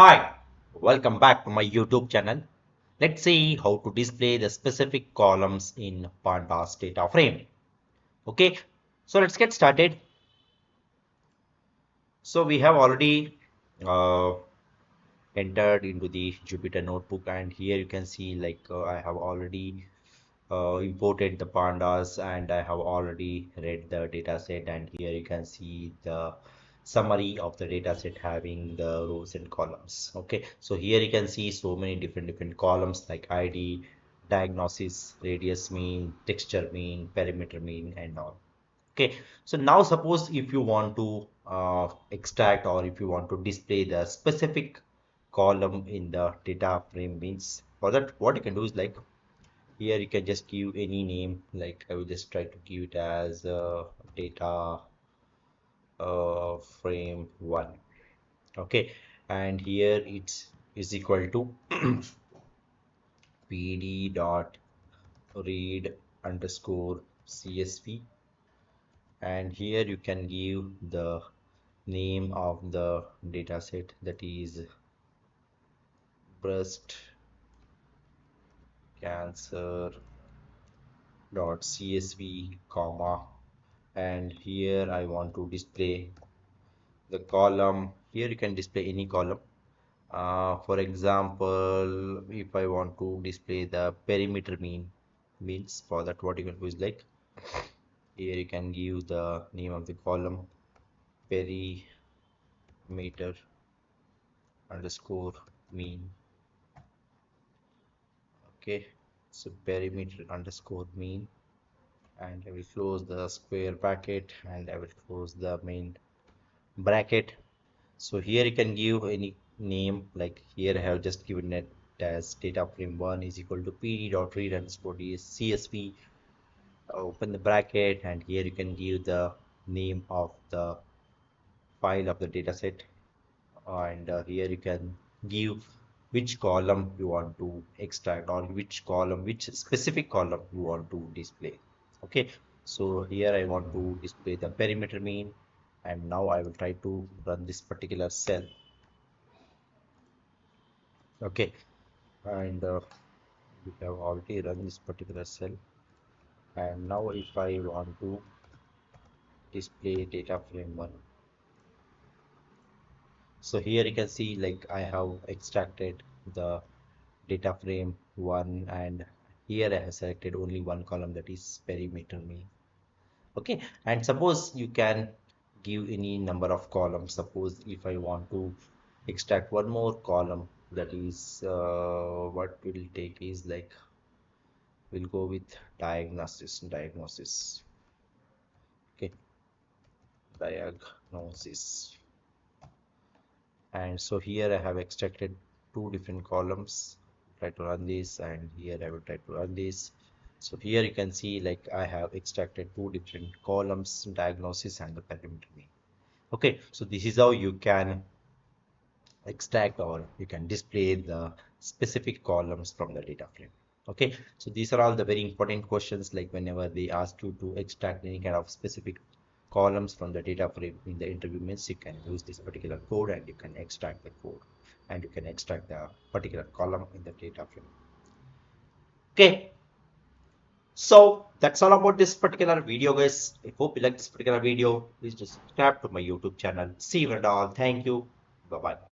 Hi, welcome back to my YouTube channel. Let's see how to display the specific columns in Pandas DataFrame. Okay, so let's get started. So we have already uh, entered into the Jupyter notebook, and here you can see I have already imported the pandas and I have already read the dataset, and here you can see the summary of the dataset having the rows and columns. Okay, so here you can see so many different columns like ID, diagnosis, radius mean, texture mean, perimeter mean, and all. Okay, so now suppose if you want to extract or if you want to display the specific column in the data frame, means for that what you can do is like here you can just give any name, like I will just try to give it as data frame 1. Okay, and here it's is equal to pd dot read underscore csv, and here you can give the name of the dataset, that is breast cancer dot csv comma, and here I want to display the column. Here you can display any column. For example, if I want to display the perimeter means, for that what you can do is like here you can give the name of the column perimeter underscore mean. Okay, so perimeter underscore mean, and I will close the square bracket and I will close the main bracket. So here you can give any name, like here I have just given it as data frame 1 is equal to pd dot read underscore csv, open the bracket, and here you can give the name of the file of the dataset, and here you can give which column you want to extract or which specific column you want to display. Okay, so here I want to display the perimeter mean, and now I will try to run this particular cell. Okay, and we have already run this particular cell, and now if I want to display data frame 1, so here you can see like I have extracted the data frame 1, and here I have selected only one column, that is perimeter mean. Okay, and suppose you can give any number of columns. Suppose if I want to extract one more column, that is what we'll take is like we'll go with diagnosis. Okay, diagnosis, and so here I have extracted two different columns. Try to run this, and here I will try to run this. So here you can see like I have extracted two different columns, diagnosis and the perimeter mean. Okay, so this is how you can extract or you can display the specific columns from the data frame. Okay, so these are all the very important questions, like whenever they ask you to extract any kind of specific columns from the data frame in the interview, means you can use this particular code and you can extract the code and you can extract the particular column in the data frame. Okay, so that's all about this particular video, guys. I hope you like this particular video. Please just subscribe to my YouTube channel. See you and all. Thank you. Bye bye.